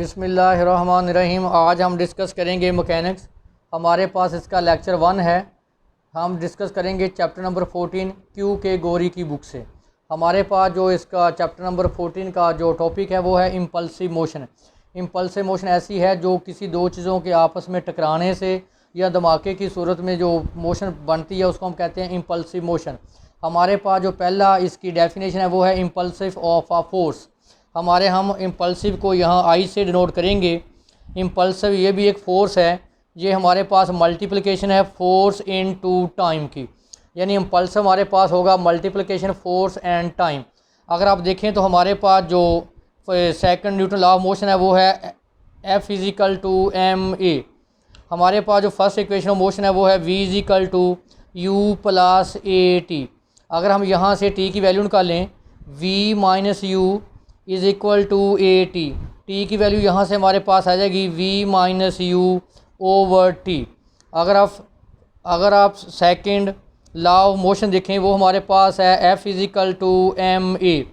बिस्मिल्लाहिर्रहमानिर्रहीम। आज हम डिस्कस करेंगे मैकेनिक्स। हमारे पास इसका लेक्चर 1 है। हम डिस्कस करेंगे चैप्टर नंबर 14 क्यू के गोरी की बुक से। हमारे पास जो इसका चैप्टर नंबर 14 का जो टॉपिक है वो है इम्पल्सिव मोशन। इम्पल्सिव मोशन ऐसी है जो किसी दो चीज़ों के आपस में टकराने से या धमाके की सूरत में जो मोशन बनती है उसको हम कहते हैं इम्पल्सिव मोशन। हमारे पास जो पहला इसकी डेफिनेशन है वो है इम्पल्सिव ऑफ अ फोर्स। हम इम्पल्सिव को यहाँ आई से डिनोट करेंगे। इम्पल्सिव ये भी एक फ़ोर्स है। ये हमारे पास मल्टीप्लिकेशन है फोर्स इन टू टाइम की, यानी इम्पल्सिव हमारे पास होगा मल्टीप्लिकेशन फोर्स एंड टाइम। अगर आप देखें तो हमारे पास जो second Newton law of motion है वो है F is equal to m a. हमारे पास जो फर्स्ट इक्वेशन ऑफ मोशन है वो है V is equal to u plus a t. अगर हम यहाँ से t की वैल्यू निकालें V minus u is equal to a t. T की वैल्यू यहाँ से हमारे पास आ जाएगी V minus u over t. अगर आप सेकंड लॉ ऑफ मोशन देखें वो हमारे पास है F is equal to m a.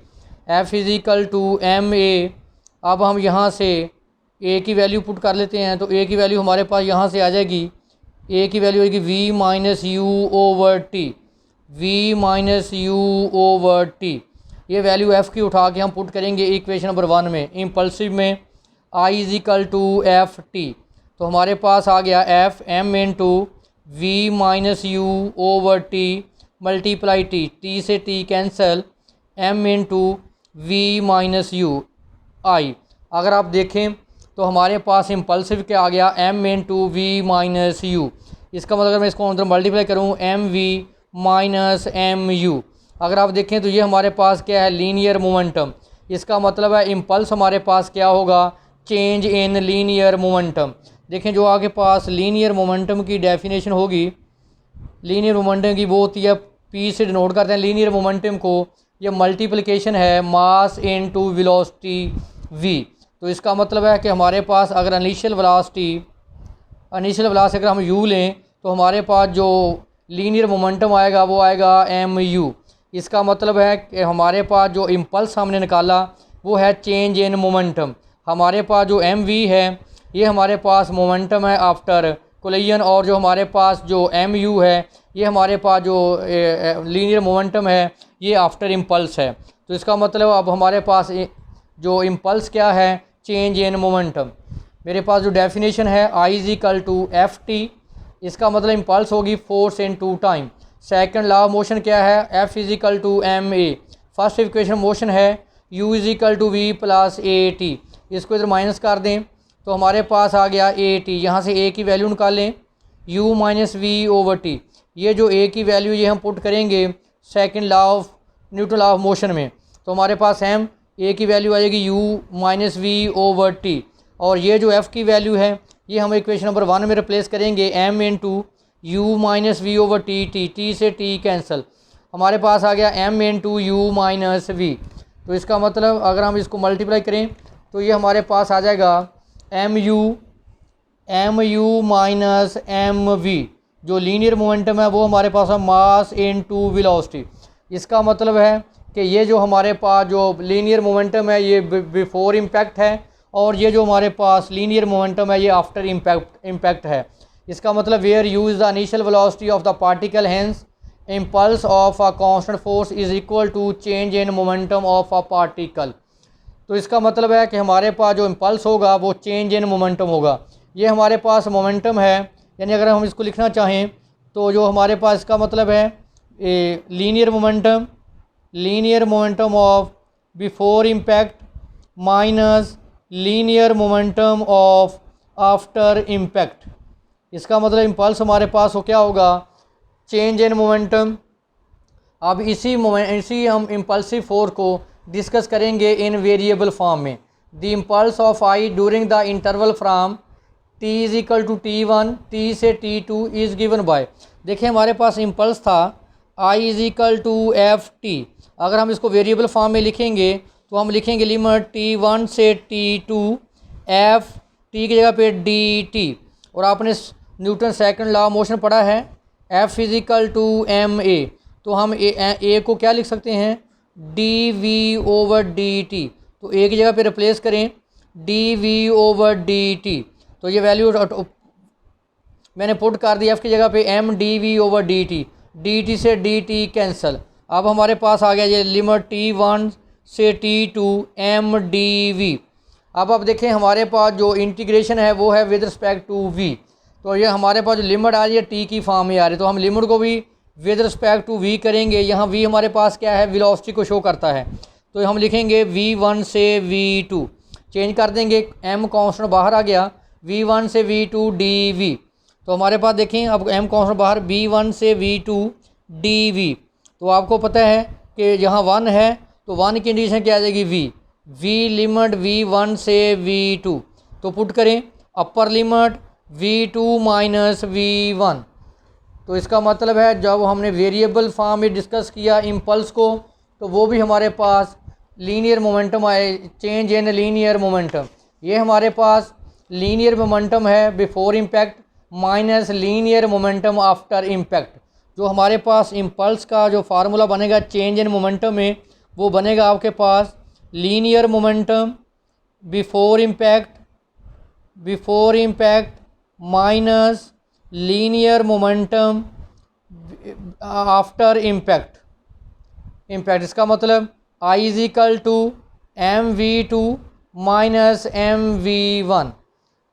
F is equal to m a. अब हम यहाँ से A की वैल्यू पुट कर लेते हैं तो A की वैल्यू हमारे पास यहाँ से आ जाएगी। A की वैल्यू आएगी V minus u over T. V minus u over t. ये वैल्यू F की उठा के हम पुट करेंगे इक्वेशन नंबर 1 में। इम्पल्सिव में I is equal to F T, तो हमारे पास आ गया F M into V minus u over t multiply t से t cancel M into V minus u I। अगर आप देखें तो हमारे पास इम्पल्सिव क्या आ गया M into V minus u. इसका मतलब अगर मैं इसको अंदर मल्टीप्लाई करूँ m v minus m u. अगर आप देखें तो ये हमारे पास क्या है लीनियर मोमेंटम। इसका मतलब है इम्पल्स हमारे पास क्या होगा चेंज इन लीनियर मोमेंटम। देखें जो आपके पास लीनियर मोमेंटम की डेफिनेशन होगी, लीनियर मोमेंटम की वो होती है पी से डिनोट करते हैं लीनियर मोमेंटम को। ये मल्टीप्लिकेशन है मास इन टू वेलोसिटी वी। तो इसका मतलब है कि हमारे पास अगर इनिशियल वेलोसिटी अगर हम यू लें तो हमारे पास जो लीनियर मोमेंटम आएगा वो आएगा एम यू। इसका मतलब है कि हमारे पास जो इम्पल्स हमने निकाला वो है चेंज इन मोमेंटम। हमारे पास जो एम वी है ये हमारे पास मोमेंटम है आफ्टर कोलिजन, और जो हमारे पास जो एम यू है ये हमारे पास जो लीनियर मोमेंटम है ये आफ्टर इम्पल्स है। तो इसका मतलब अब हमारे पास जो इम्पल्स क्या है चेंज इन मोमेंटम। मेरे पास जो डेफिनेशन है I is equal to F t, इसका मतलब इम्पल्स होगी force into time. Second law of motion क्या है F is equal to m a. First equation motion है U is equal to v plus a t. इसको इधर माइनस कर दें तो हमारे पास आ गया ए टी। यहाँ से A की वैल्यू निकालें U minus v over t. ये जो A की वैल्यू ये हम पुट करेंगे second law of Newton law of motion में, तो हमारे पास M A की वैल्यू आ जाएगी U minus v over t. और ये जो F की वैल्यू है ये हम इक्वेशन नंबर 1 में रिप्लेस करेंगे M into u minus v over t से टी कैंसल। हमारे पास आ गया M into u minus v. तो इसका मतलब अगर हम इसको मल्टीप्लाई करें तो ये हमारे पास आ जाएगा m u minus m v. जो लीनियर मोमेंटम है वो हमारे पास है मास इंटू वेलोसिटी। इसका मतलब है कि ये जो हमारे पास जो लीनियर मोमेंटम है ये बिफोर इम्पैक्ट है, और ये जो हमारे पास लीनियर मोमेंटम है ये आफ्टर इम्पैक्ट है। इसका मतलब where u is the initial velocity of the particle, hence impulse of a constant force is equal to change in momentum of a particle. तो इसका मतलब है कि हमारे पास जो इम्पल्स होगा वो चेंज इन मोमेंटम होगा। ये हमारे पास मोमेंटम है, यानी अगर हम इसको लिखना चाहें तो जो हमारे पास इसका मतलब है linear momentum of before impact minus linear momentum of after impact. इसका मतलब इम्पल्स हमारे पास हो क्या होगा चेंज इन मोमेंटम। अब इसी हम इम्पल्सिव फोर्स को डिस्कस करेंगे इन वेरिएबल फॉर्म में। The impulse of I during the interval from t is equal to t1 t से t2 इज़ गिवन बाय। देखिए हमारे पास इम्पल्स था I is equal to F t. अगर हम इसको वेरिएबल फॉर्म में लिखेंगे तो हम लिखेंगे लिमिट t1 से t2 f t की जगह पे dt। और आपने Newton second law of motion पढ़ा है F is equal to m a, तो हम ए को क्या लिख सकते हैं d v over d t. तो ए की जगह पे रिप्लेस करें d v over d t. तो ये वैल्यू मैंने पुट कर दी एफ की जगह पे m d v over d t से डी टी कैंसिल। अब हमारे पास आ गया ये लिमिट T1 से T2 एम डी वी। अब आप देखें हमारे पास जो इंटीग्रेशन है वो है विद रिस्पेक्ट टू v। तो ये हमारे पास जो लिमिट आ रही है टी की फॉर्म में आ रही है, तो हम लिमिट को भी विद रिस्पेक्ट टू v करेंगे। यहाँ v हमारे पास क्या है, वेलोसिटी को शो करता है, तो हम लिखेंगे v1 से v2 चेंज कर देंगे, m कांस्टेंट बाहर आ गया, v1 से v2 dv। तो हमारे पास देखें अब m कांस्टेंट बाहर, v1 से v2 dv। तो आपको पता है कि यहाँ 1 है तो 1 की कंडीशन क्या आ जाएगी, v लिमिट v1 से v2। तो पुट करें upper limit v2 minus v1। तो इसका मतलब है जब हमने वेरिएबल फॉर्म में डिस्कस किया इम्पल्स को, तो वो भी हमारे पास लीनियर मोमेंटम आए, चेंज इन लीनियर मोमेंटम। ये हमारे पास लीनियर मोमेंटम है before impact minus linear momentum after impact. जो हमारे पास इम्पल्स का जो फार्मूला बनेगा चेंज इन मोमेंटम में, वो बनेगा आपके पास linear momentum before impact minus linear momentum after impact. इसका मतलब I is equal to mv2 minus mv1।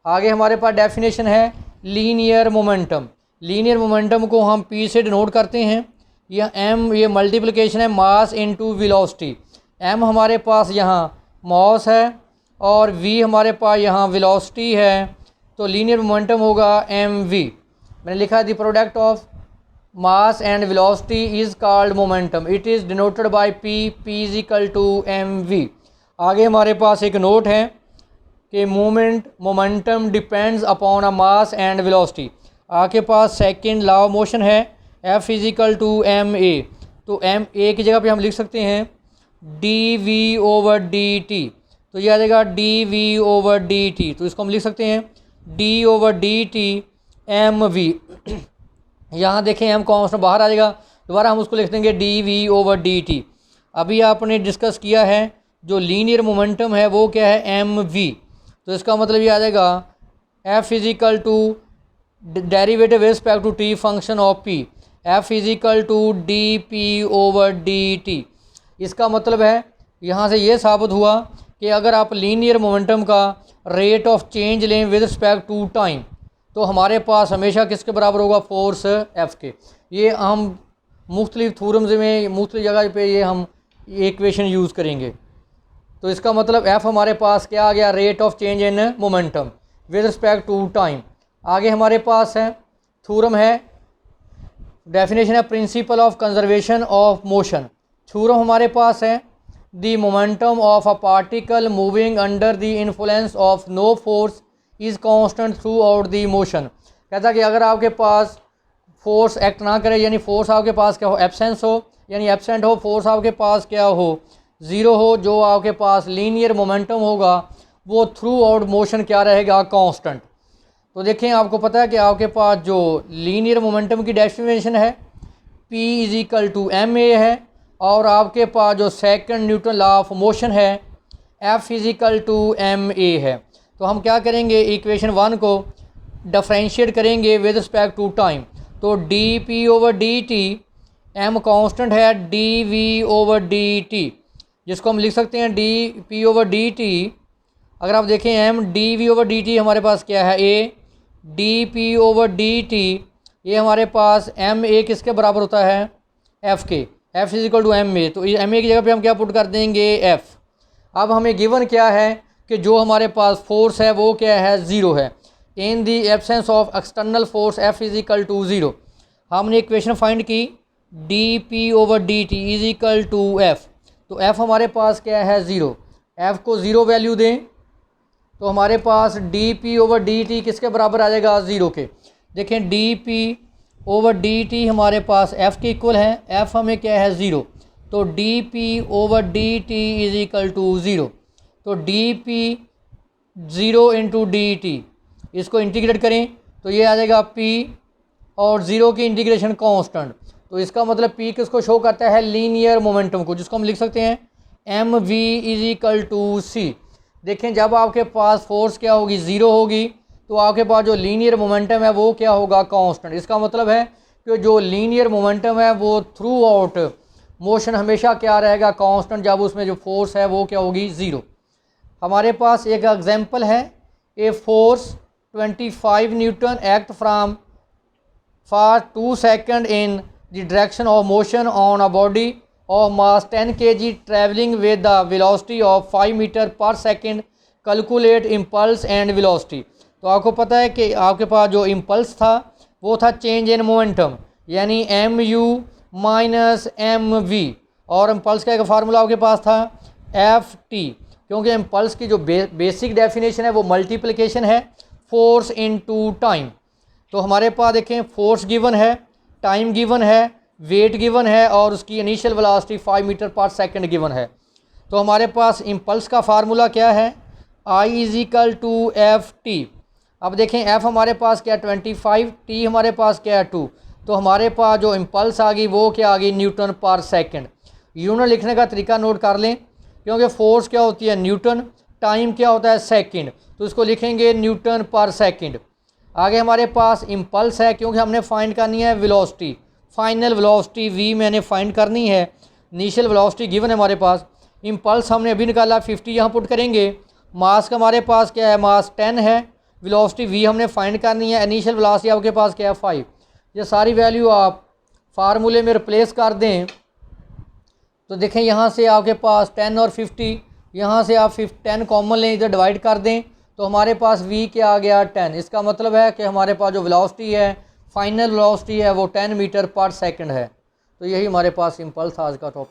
आगे हमारे पास डेफिनेशन है लीनियर मोमेंटम। लीनियर मोमेंटम को हम p से डिनोट करते हैं, यह m ये मल्टीप्लिकेशन है मास इनटू वेलोसिटी। m हमारे पास यहाँ मास है और v हमारे पास यहाँ वेलोसिटी है, तो लीनियर मोमेंटम होगा mv। मैंने लिखा है the product of mass and velocity is called momentum, it is denoted by p is equal to mv। आगे हमारे पास एक नोट है कि momentum depends upon a mass and velocity. आपके पास सेकंड लॉ ऑफ मोशन है F is equal to m a. तो एम ए की जगह पे हम लिख सकते हैं d v over d t. तो ये आ जाएगा d v over d t. तो इसको हम लिख सकते हैं d over d t m v. यहाँ देखें एम कांस्टेंट बाहर आ जाएगा, दोबारा हम उसको लिख देंगे d v over d t. अभी आपने डिस्कस किया है जो लीनियर मोमेंटम है वो क्या है, एम वी। तो इसका मतलब ये आ जाएगा F is equal to derivative with respect to t function of p, F is equal to d p over d t. इसका मतलब है यहाँ से ये साबित हुआ कि अगर आप लीनियर मोमेंटम का रेट ऑफ चेंज लें विद रिस्पेक्ट टू टाइम, तो हमारे पास हमेशा किसके बराबर होगा, फोर्स F के। ये हम मुख्तलिफ थ्योरम्स में मुख्तलिफ जगह पे ये हम इक्वेशन यूज़ करेंगे। तो इसका मतलब F हमारे पास क्या आ गया, rate of change in momentum with respect to time. आगे हमारे पास है थ्योरम है, डेफिनेशन है principle of conservation of motion. Theorem हमारे पास है the momentum of a particle moving under the influence of no force is constant throughout the motion. कहता है कि अगर आपके पास फोर्स एक्ट ना करे, यानी फोर्स आपके पास क्या हो, एब्सेंस हो, यानी एब्सेंट हो, फोर्स आपके पास क्या हो, ज़ीरो हो, जो आपके पास लीनियर मोमेंटम होगा वो थ्रू आउट मोशन क्या रहेगा, कांस्टेंट। तो देखें आपको पता है कि आपके पास जो लीनियर मोमेंटम की डेफिनेशन है p is equal to m a है, और आपके पास जो second Newton law of motion है F is equal to m a है। तो हम क्या करेंगे, इक्वेशन 1 को डिफरेंशिएट करेंगे विद रिस्पेक्ट टू टाइम। तो d p over d t, m constant है, d v over d t, जिसको हम लिख सकते हैं d p over d t. अगर आप देखें m d v over d t हमारे पास क्या है, a d p over d t, ये हमारे पास एम ए किसके बराबर होता है, एफ़ के, f is equal to m a. तो एम ए की जगह पे हम क्या पुट कर देंगे, एफ़। अब हमें गिवन क्या है कि जो हमारे पास फोर्स है वो क्या है, ज़ीरो है। In the absence of external force F is equal to zero. हमने इक्वेशन फाइंड की d p over d t is equal to F. तो F हमारे पास क्या है, ज़ीरो। F को ज़ीरो वैल्यू दें तो हमारे पास d p over d t किसके बराबर आ जाएगा, ज़ीरो के। देखें d p over d t हमारे पास F के इक्वल है, F हमें क्या है, ज़ीरो। तो d p over d t is equal to zero. तो d p zero into d t, इसको इंटीग्रेट करें तो ये आ जाएगा P और ज़ीरो की इंटीग्रेशन कांस्टेंट। तो इसका मतलब P किसको शो करता है, लीनियर मोमेंटम को, जिसको हम लिख सकते हैं m v is equal to c. देखें जब आपके पास फोर्स क्या होगी, ज़ीरो होगी, तो आपके पास जो लीनियर मोमेंटम है वो क्या होगा, कांस्टेंट। इसका मतलब है कि जो लीनियर मोमेंटम है वो थ्रू आउट मोशन हमेशा क्या रहेगा, कांस्टेंट, जब उसमें जो फोर्स है वो क्या होगी, ज़ीरो। हमारे पास एक एग्जांपल है, a force 25 newton act from for 2 second in the direction of motion on a body of mass 10 kg travelling with the velocity of 5 metre per second, calculate impulse and velocity. तो आपको पता है कि आपके पास जो impulse था वो था चेंज इन मोमेंटम, यानी m u minus m v, और इम्पल्स का एक फार्मूला आपके पास था एफ टी, क्योंकि इम्पल्स की जो बेसिक डेफिनेशन है वो मल्टीप्लिकेशन है फोर्स इनटू टाइम। तो हमारे पास देखें फोर्स गिवन है, टाइम गिवन है, वेट गिवन है, और उसकी initial velocity 5 metre per second given है। तो हमारे पास इम्पल्स का फार्मूला क्या है, I is equal to F T. अब देखें एफ हमारे पास क्या 25, टी हमारे पास क्या है 2, तो हमारे पास जो इम्पल्स आ गई वो क्या आ गई, न्यूटन पर सेकंड। यूनिट लिखने का तरीका नोट कर लें, क्योंकि फोर्स क्या होती है न्यूटन, टाइम क्या होता है सेकंड, तो इसको लिखेंगे न्यूटन पर सेकंड। आगे हमारे पास इम्पल्स है, क्योंकि हमने फाइंड करनी है वेलोसिटी, फाइनल वेलोसिटी वी मैंने फाइंड करनी है, इनिशियल वेलोसिटी गिवन है हमारे पास। इम्पल्स हमने अभी निकाला 50 यहाँ पुट करेंगे। मास का हमारे पास क्या है, मास 10 है, वेलोसिटी वी हमने फाइंड करनी है, इनिशियल वेलोसिटी आपके पास क्या है 5। ये सारी वैल्यू आप फार्मूले में रिप्लेस कर दें तो देखें यहाँ से आपके पास 10 और 50, यहाँ से आप 10 कॉमन लें, इधर डिवाइड कर दें तो हमारे पास v क्या आ गया 10। इसका मतलब है कि हमारे पास जो वेलोसिटी है, फाइनल वेलोसिटी है वो 10 मीटर पर सेकंड है। तो यही हमारे पास सिंपल था आज का टॉपिक।